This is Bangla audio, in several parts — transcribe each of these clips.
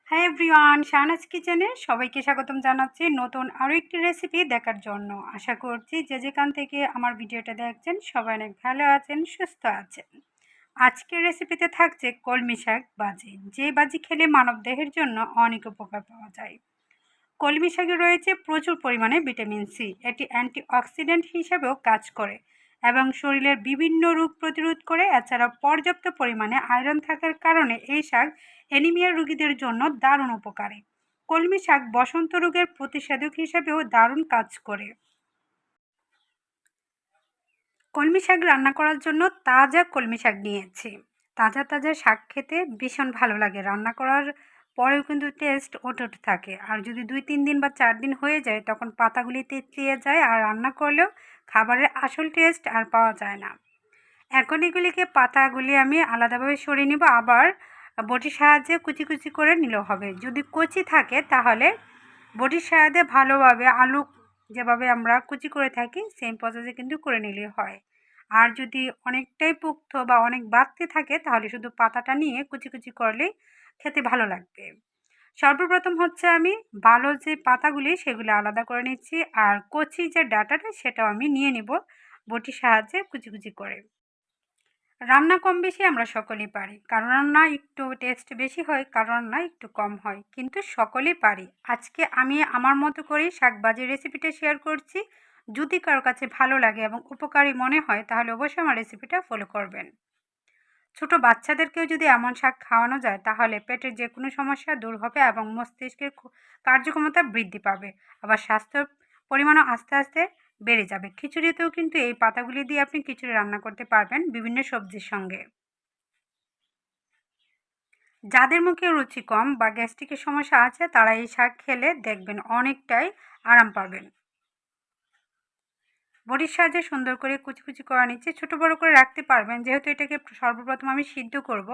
হাই এভরিওয়ান, শাহনাজ কিচেনে সবাইকে স্বাগতম জানাচ্ছি নতুন আরও একটি রেসিপি দেখার জন্য। আশা করছি যে যেখান থেকে আমার ভিডিওটা দেখছেন সবাই অনেক ভালো আছেন, সুস্থ আছেন। আজকের রেসিপিতে থাকছে কলমি শাক ভাজি, যে ভাজি খেলে মানবদেহের জন্য অনেক উপকার পাওয়া যায়। কলমি শাকে রয়েছে প্রচুর পরিমাণে ভিটামিন সি, এটি অ্যান্টিঅক্সিডেন্ট হিসেবেও কাজ করে এবং শরীরের বিভিন্ন রোগ প্রতিরোধ করে। এছাড়াও পর্যাপ্ত পরিমাণে আয়রন থাকার কারণে এই শাক অ্যানিমিয়া রোগীদের জন্য দারুণ উপকারী। কলমি শাক বসন্ত রোগের প্রতিষেধক হিসেবেও দারুণ কাজ করে। কলমি শাক রান্না করার জন্য তাজা কলমি শাক নিয়েছি। তাজা তাজা শাক খেতে ভীষণ ভালো লাগে, রান্না করার পরেও কিন্তু টেস্ট ওঠে থাকে। আর যদি 2-3 দিন বা 4 দিন হয়ে যায় তখন পাতাগুলি তেতলিয়ে যায়, আর রান্না করলেও খাবারের আসল টেস্ট আর পাওয়া যায় না। এখন এগুলিকে পাতাগুলি আমি আলাদাভাবে সরিয়ে নিব, আবার বটির সাহায্যে কুচি কুচি করে নিলেও হবে। যদি কচি থাকে তাহলে বটির সাহায্যে ভালোভাবে আলু যেভাবে আমরা কুচি করে থাকি সেম প্রসেসে কিন্তু করে নিলেই হয়। আর যদি অনেকটাই পুক্ত বা অনেক বাড়তি থাকে তাহলে শুধু পাতাটা নিয়ে কুচি কুচি করলেই খেতে ভালো লাগবে। সর্বপ্রথম হচ্ছে আমি ভালো যে পাতাগুলি সেগুলি আলাদা করে নিচ্ছি, আর কচি যে ডাঁটাটা সেটাও আমি নিয়ে নিব বটির সাহায্যে কুচি কুচি করে। রান্না কম বেশি আমরা সকলেই পারি, কারো রান্না একটু টেস্ট বেশি হয়, কারো রান্না একটু কম হয়, কিন্তু সকলেই পারি। আজকে আমি আমার মতো করেই শাকভাজির রেসিপিটা শেয়ার করছি। যদি কারো কাছে ভালো লাগে এবং উপকারী মনে হয় তাহলে অবশ্যই আমার রেসিপিটা ফলো করবেন। ছোট বাচ্চাদেরকেও যদি এমন শাক খাওয়ানো যায় তাহলে পেটের যে কোনো সমস্যা দূর হবে এবং মস্তিষ্কের কার্যক্ষমতা বৃদ্ধি পাবে। আবার স্বাস্থ্যের পরিমাণও আস্তে আস্তে বেড়ে যাবে। খিচুড়িতেও কিন্তু এই পাতাগুলি দিয়ে আপনি খিচুড়ি রান্না করতে পারবেন বিভিন্ন সবজির সঙ্গে। যাদের মুখে রুচি কম বা গ্যাস্ট্রিকের সমস্যা আছে তারা এই শাক খেলে দেখবেন অনেকটাই আরাম পাবেন। বড়ির সাহায্যে সুন্দর করে কুচি কুচি করে নিচ্ছি, ছোটো বড়ো করে রাখতে পারবেন যেহেতু এটাকে সর্বপ্রথম আমি সিদ্ধ করব।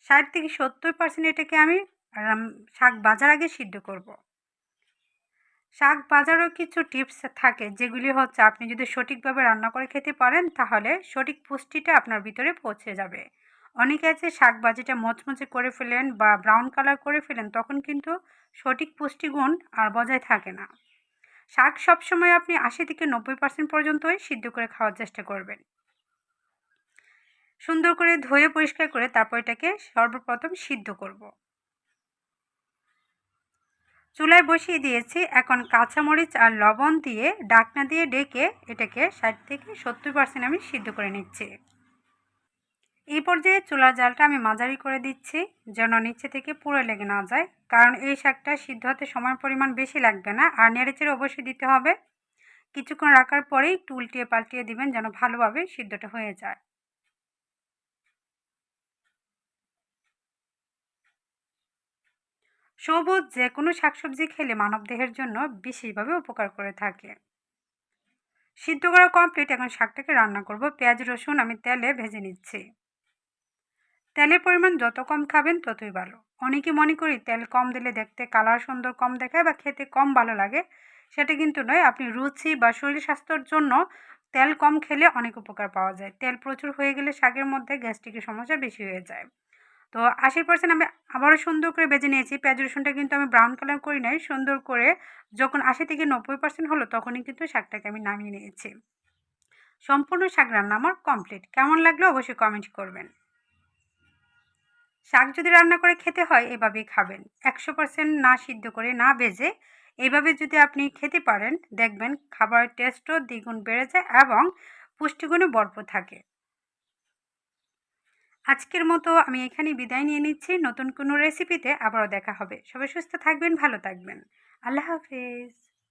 60-70% এটাকে আমি শাক ভাজার আগে সিদ্ধ করব। শাক ভাজারও কিছু টিপস থাকে যেগুলি হচ্ছে আপনি যদি সঠিকভাবে রান্না করে খেতে পারেন তাহলে সঠিক পুষ্টিটা আপনার ভিতরে পৌঁছে যাবে। অনেকে আছে শাক ভাজিটা মচমচে করে ফেলেন বা ব্রাউন কালার করে ফেলেন, তখন কিন্তু সঠিক পুষ্টিগুণ আর বজায় থাকে না। শাক সবসময় আপনি 80-90% পর্যন্তই সিদ্ধ করে খাওয়ার চেষ্টা করবেন। সুন্দর করে ধুয়ে পরিষ্কার করে তারপর এটাকে সর্বপ্রথম সিদ্ধ করব। চুলায় বসিয়ে দিয়েছি, এখন কাঁচামরিচ আর লবণ দিয়ে ঢাকনা দিয়ে ডেকে এটাকে 60-70% আমি সিদ্ধ করে নিচ্ছি। এই পর্যায়ে চুলার জালটা আমি মাঝারি করে দিচ্ছি যেন নিচে থেকে পুরো লেগে না যায়, কারণ এই শাকটা সিদ্ধ হতে সময়ের পরিমাণ বেশি লাগবে না। আর নেড়েচেড়ে অবশ্যই দিতে হবে। কিছুক্ষণ রাখার পরেই একটু উল্টিয়ে পাল্টিয়ে দিবেন যেন ভালোভাবে সিদ্ধটা হয়ে যায়। সবুজ যে কোনো শাকসবজি খেলে মানবদেহের জন্য বিশেষভাবে উপকার করে থাকে। সিদ্ধ করা কমপ্লিট, এখন শাকটাকে রান্না করব। পেঁয়াজ রসুন আমি তেলে ভেজে নিচ্ছি। তেলের পরিমাণ যত কম খাবেন ততই ভালো। অনেকে মনে করি তেল কম দিলে দেখতে কালার সুন্দর কম দেখায় বা খেতে কম ভালো লাগে, সেটা কিন্তু নয়। আপনি রুচি বা শরীর স্বাস্থ্যের জন্য তেল কম খেলে অনেক উপকার পাওয়া যায়। তেল প্রচুর হয়ে গেলে শাকের মধ্যে গ্যাস্ট্রিকের সমস্যা বেশি হয়ে যায়। তো 80% আমি আবারও সুন্দর করে ভেজে নিয়েছি। পেঁয়াজ রসুনটা কিন্তু আমি ব্রাউন কালার করি নাই, সুন্দর করে যখন 80-90% হলো তখনই কিন্তু শাকটাকে আমি নামিয়ে নিয়েছি। সম্পূর্ণ শাক রান্না আমার কমপ্লিট। কেমন লাগলো অবশ্যই কমেন্ট করবেন। শাক যদি রান্না করে খেতে হয় এভাবেই খাবেন, 100% না সিদ্ধ করে না ভেজে। এইভাবে যদি আপনি খেতে পারেন দেখবেন খাবারের টেস্টও দ্বিগুণ বেড়ে যায় এবং পুষ্টিগুণও ভরপুর থাকে। আজকের মতো আমি এখানেই বিদায় নিয়ে নিচ্ছি। নতুন কোনো রেসিপিতে আবারও দেখা হবে। সবাই সুস্থ থাকবেন, ভালো থাকবেন। আল্লাহ হাফেজ।